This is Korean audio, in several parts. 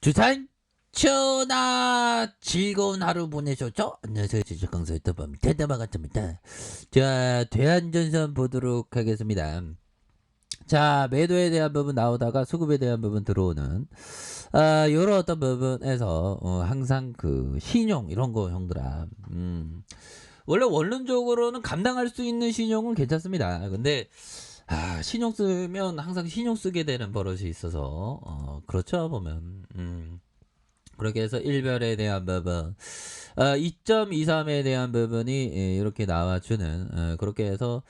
주산 전하 즐거운 하루 보내셨죠? 안녕하세요. 지적강사 유튜버입니다. 대담아 같습니다. 자, 대한전선 보도록 하겠습니다. 자, 매도에 대한 부분 나오다가 수급에 대한 부분 들어오는 요런 어떤 부분에서 항상 그 신용 이런 거 형들아, 원래 원론적으로는 감당할 수 있는 신용은 괜찮습니다. 근데 신용 쓰면 항상 신용 쓰게 되는 버릇이 있어서 그렇죠 보면. 그렇게 해서 일별에 대한 부분, 2.23에 대한 부분이 이렇게 나와주는, 그렇게 해서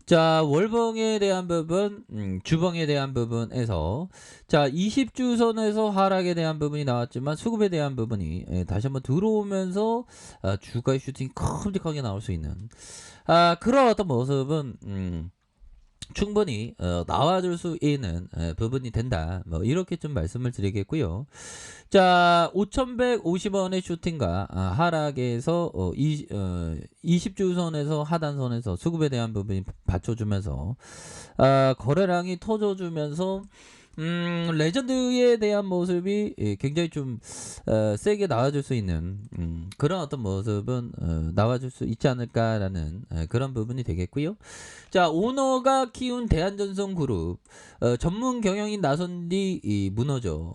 자, 월봉에 대한 부분, 주봉에 대한 부분에서 자, 20주선에서 하락에 대한 부분이 나왔지만 수급에 대한 부분이 다시 한번 들어오면서 주가의 슈팅이 큼직하게 나올 수 있는 그런 어떤 모습은 충분히 나와줄 수 있는 부분이 된다. 뭐 이렇게 좀 말씀을 드리겠고요. 자, 5,150원의 슈팅과 하락에서 20주선에서 하단선에서 수급에 대한 부분이 받쳐주면서 거래량이 터져주면서 레전드에 대한 모습이 굉장히 좀 세게 나와줄 수 있는 그런 어떤 모습은 나와줄 수 있지 않을까라는 그런 부분이 되겠고요. 자, 오너가 키운 대한전선 그룹 전문 경영인 나선 뒤 무너져.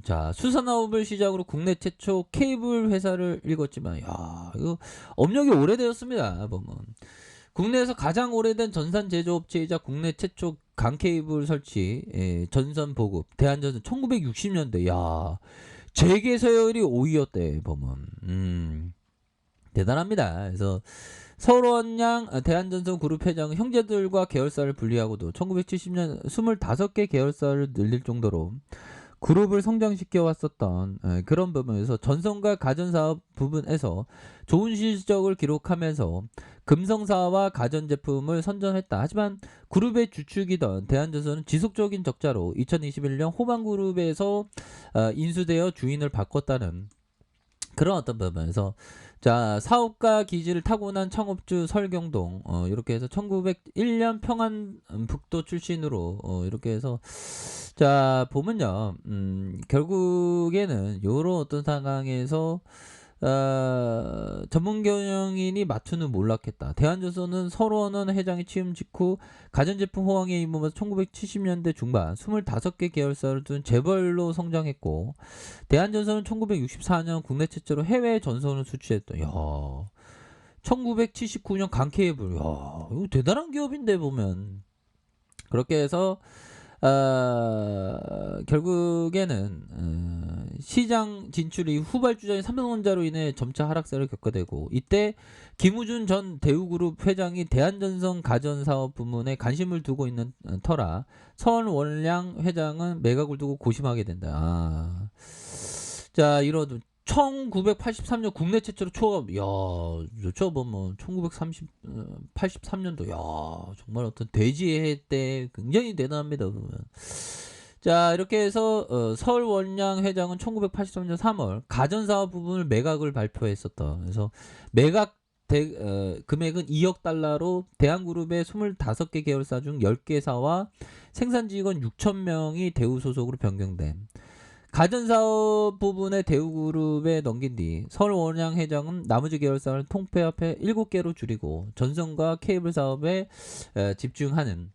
자, 수산업을 시작으로 국내 최초 케이블 회사를 읽었지만, 야, 이거 업력이 오래되었습니다. 보면 국내에서 가장 오래된 전산 제조업체이자 국내 최초 강 케이블 설치, 전선 보급, 대한전선 1960년대. 야, 재개 서열이 5위였대. 보면 대단합니다. 그래서 서울원양 대한전선 그룹 회장은 형제들과 계열사를 분리하고도 1970년 25개 계열사를 늘릴 정도로 그룹을 성장시켜 왔었던 그런 부분에서 전선과 가전사업 부분에서 좋은 실적을 기록하면서 금성사와 가전제품을 선전했다. 하지만 그룹의 주축이던 대한전선은 지속적인 적자로 2021년 호반그룹에서 인수되어 주인을 바꿨다는 그런 어떤 부분에서 자, 사업가 기질을 타고난 창업주 설경동 이렇게 해서 1901년 평안북도 출신으로 이렇게 해서 자, 보면요. 결국에는 요런 어떤 상황에서 전문 경영인이 맡은 몰락했다. 대한전선은 서로원 회장이 취임 직후 가전제품 호황에 입으면서 1970년대 중반 25개 계열사를 둔 재벌로 성장했고, 대한전선은 1964년 국내 최초로 해외 전선을 수출했던, 야, 1979년 강케이블, 야, 이거 대단한 기업인데 보면. 그렇게 해서 결국에는 시장 진출 이후 후발주자인 삼성전자로 인해 점차 하락세를 겪게 되고, 이때 김우준 전 대우그룹 회장이 대한전선 가전사업 부문에 관심을 두고 있는 터라 서원량 회장은 매각을 두고 고심하게 된다. 자, 이런 1983년 국내 최초로 초업, 야, 저 보면 1983년도, 야, 정말 어떤 돼지의 해 때 굉장히 대단합니다. 보면. 자, 이렇게 해서 서울원양 회장은 1983년 3월 가전사업 부분을 매각을 발표했었다. 그래서 매각 금액은 2억 달러로 대한그룹의 25개 계열사 중 10개사와 생산 직원 6,000명이 대우 소속으로 변경된. 가전사업 부분의 대우그룹에 넘긴 뒤 서울원양 회장은 나머지 계열사를 통폐합해 7개로 줄이고 전선과 케이블 사업에 집중하는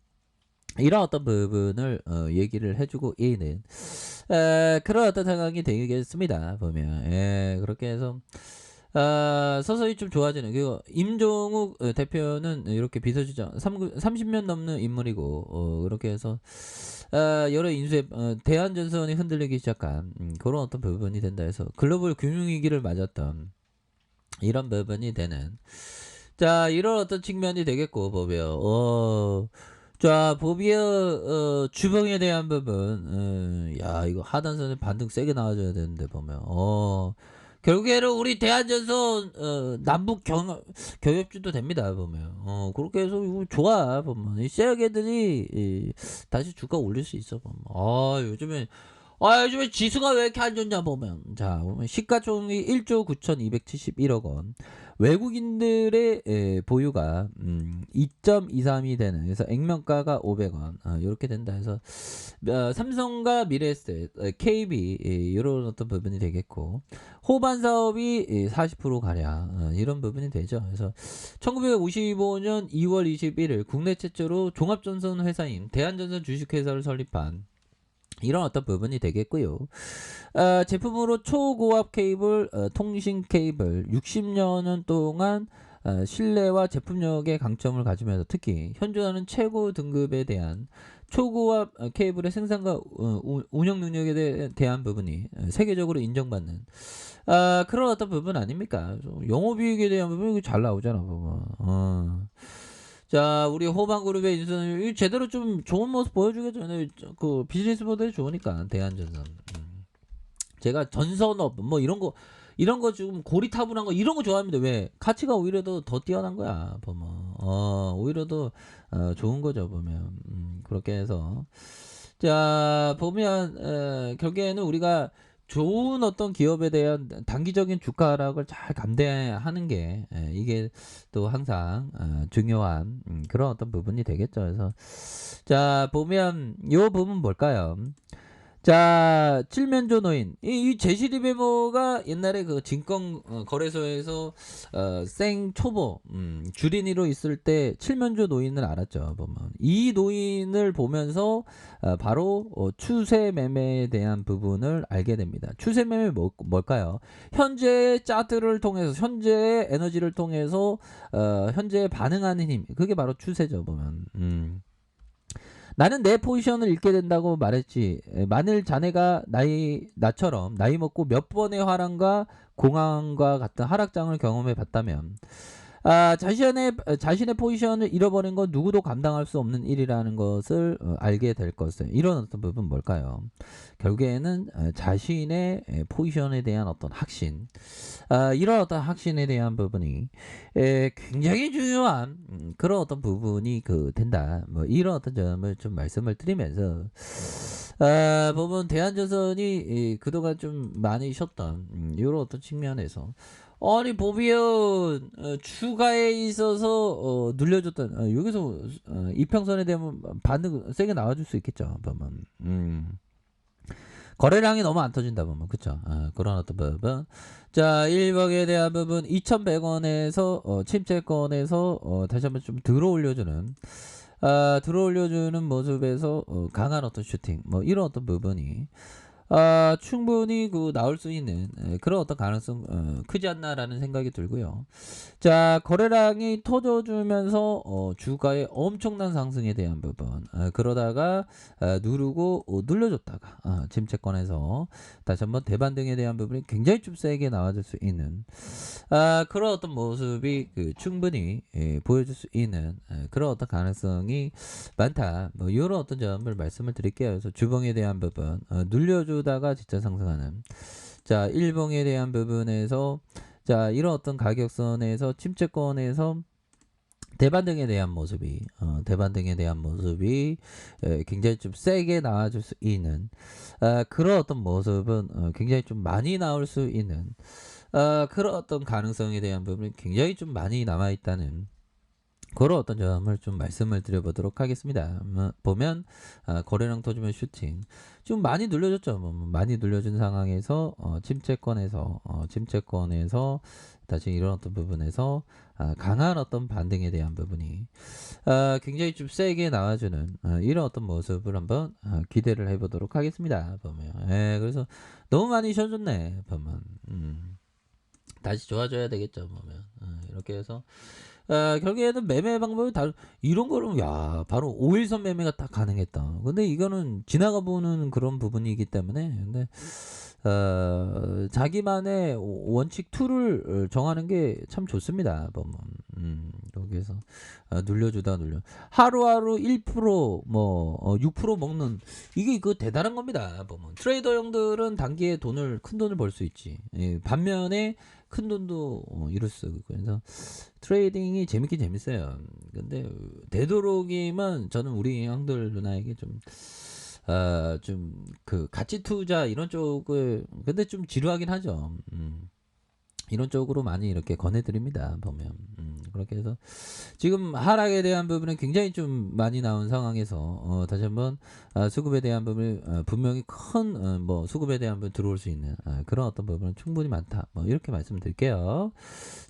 이런 어떤 부분을 얘기를 해주고 있는 그런 어떤 상황이 되겠습니다. 보면 그렇게 해서 서서히 좀 좋아지는. 그리고 임종욱 대표는 이렇게 비서실장 30년 넘는 인물이고 그렇게 해서 여러 인수에 대한전선이 흔들리기 시작한 그런 어떤 부분이 된다 해서 글로벌 금융위기를 맞았던 이런 부분이 되는, 자, 이런 어떤 측면이 되겠고, 보면 자, 보비어 주봉에 대한 부분, 야, 이거 하단선에 반등 세게 나와줘야 되는데 보면 결국에는 우리 대한전선 남북 경협주도 됩니다. 보면 그렇게 해서 이거 좋아. 보면 이 셀게들이 다시 주가 올릴 수 있어. 보면 요즘에 요즘에 지수가 왜 이렇게 안 좋냐 보면 보면 시가총액이 1조 9,271억 원. 외국인들의 보유가 2.23이 되는 그래서 액면가가 500원. 요렇게 된다 해서 삼성과 미래에셋, KB 요런 어떤 부분이 되겠고 호반 사업이 40% 가량 이런 부분이 되죠. 그래서 1955년 2월 21일 국내 최초로 종합전선 회사인 대한전선 주식회사를 설립한 이런 어떤 부분이 되겠고요. 제품으로 초고압 케이블, 통신 케이블 60년 동안 신뢰와 제품력의 강점을 가지면서 특히 현존하는 최고 등급에 대한 초고압 케이블의 생산과 운영 능력에 대한 부분이 세계적으로 인정받는 그런 어떤 부분 아닙니까? 영업이익에 대한 부분이 잘 나오잖아, 보면. 자, 우리 호반그룹의 인수는 제대로 좀 좋은 모습 보여주겠죠. 그 비즈니스 모델이 좋으니까 대한전선. 제가 전선업 뭐 이런 거 좀 고리타분한 거 이런 거 좋아합니다. 왜? 가치가 오히려 더 뛰어난 거야. 보면 오히려 더 좋은 거죠. 보면 그렇게 해서 자 보면 결국에는 우리가 좋은 어떤 기업에 대한 단기적인 주가 하락을 잘 감대하는 게 이게 또 항상 중요한 그런 어떤 부분이 되겠죠. 그래서 자 보면 요 부분 뭘까요? 자, 칠면조 노인. 이 제시리 메모가 옛날에 그 증권 거래소에서 생 초보 주린이로 있을 때 칠면조 노인을 알았죠. 보면 이 노인을 보면서 바로 추세 매매에 대한 부분을 알게 됩니다. 추세 매매 뭘까요? 현재의 차트를 통해서 현재의 에너지를 통해서 현재에 반응하는 힘. 그게 바로 추세죠. 보면. 나는 내 포지션을 잃게 된다고 말했지. 만일 자네가 나처럼 나이 먹고 몇 번의 화랑과 공황과 같은 하락장을 경험해 봤다면 자신의 포지션을 잃어버린 건 누구도 감당할 수 없는 일이라는 것을 알게 될 것을. 이런 어떤 부분 뭘까요? 결국에는 자신의 포지션에 대한 어떤 확신, 이런 어떤 확신에 대한 부분이 굉장히 중요한 그런 어떤 부분이 된다. 뭐 이런 어떤 점을 좀 말씀을 드리면서 보면 대한전선이 그동안 좀 많이 쉬었던 이런 어떤 측면에서 아니 보면 추가에 있어서 눌려줬던 여기서 이평선에 대한 반응 세게 나와줄 수 있겠죠. 보면 거래량이 너무 안 터진다 보면 그쵸. 그런 어떤 부분. 자 1박에 대한 부분 2,100원에서 침체권에서 다시 한번 좀 들어올려주는 모습에서 강한 어떤 슈팅 뭐 이런 어떤 부분이 충분히 나올 수 있는 그런 어떤 가능성 크지 않나라는 생각이 들고요. 자 거래량이 터져주면서 주가의 엄청난 상승에 대한 부분 그러다가 누르고 눌려줬다가 침체권에서 다시 한번 대반등에 대한 부분이 굉장히 좀 세게 나와줄 수 있는 그런 어떤 모습이 충분히 보여줄 수 있는 그런 어떤 가능성이 많다. 뭐 이런 어떤 점을 말씀을 드릴게요. 그래서 주봉에 대한 부분 눌려주다가 진짜 상승하는 자 일봉에 대한 부분에서 자 이런 어떤 가격선에서 침체권에서 대반등에 대한 모습이 굉장히 좀 세게 나와줄 수 있는 그런 어떤 모습은 굉장히 좀 많이 나올 수 있는 그런 어떤 가능성에 대한 부분이 굉장히 좀 많이 남아 있다는 그런 어떤 점을 좀 말씀을 드려보도록 하겠습니다. 보면 거래량 터지면 슈팅 좀 많이 눌려줬죠. 뭐 많이 눌려준 상황에서 침체권에서 다시 이런 어떤 부분에서 강한 어떤 반등에 대한 부분이 굉장히 좀 세게 나와주는 이런 어떤 모습을 한번 기대를 해보도록 하겠습니다. 보면 그래서 너무 많이 쉬어줬네. 보면 다시 좋아져야 되겠죠. 보면 이렇게 해서 결국에는 매매 방법이 이런 거는 바로 5일선 매매가 딱 가능했다. 근데 이거는 지나가 보는 그런 부분이기 때문에 근데 자기만의 원칙 툴을 정하는 게 참 좋습니다. 보면 여기에서 눌려 하루하루 1%뭐 6% 먹는 이게 대단한 겁니다. 보면 트레이더 형들은 단기에 큰 돈을 벌 수 있지. 반면에 큰 돈도 이룰 수 있고 그래서 트레이딩이 재밌긴 재밌어요. 근데 되도록이면 저는 우리 형들 누나에게 좀 좀 그 가치 투자 이런 쪽을 근데 좀 지루하긴 하죠. 이런 쪽으로 많이 이렇게 권해드립니다. 보면 그렇게 해서 지금 하락에 대한 부분은 굉장히 좀 많이 나온 상황에서 다시 한번 수급에 대한 부분을 분명히 큰 뭐 수급에 대한 부분 들어올 수 있는 그런 어떤 부분은 충분히 많다. 뭐 이렇게 말씀드릴게요.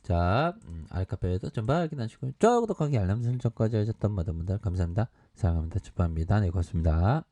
자, 알카페에도 좀 확인하시고 쭉 구독하기 알람 설정까지 하셨던 모든 분들 감사합니다. 사랑합니다. 축복합니다. 네, 고맙습니다.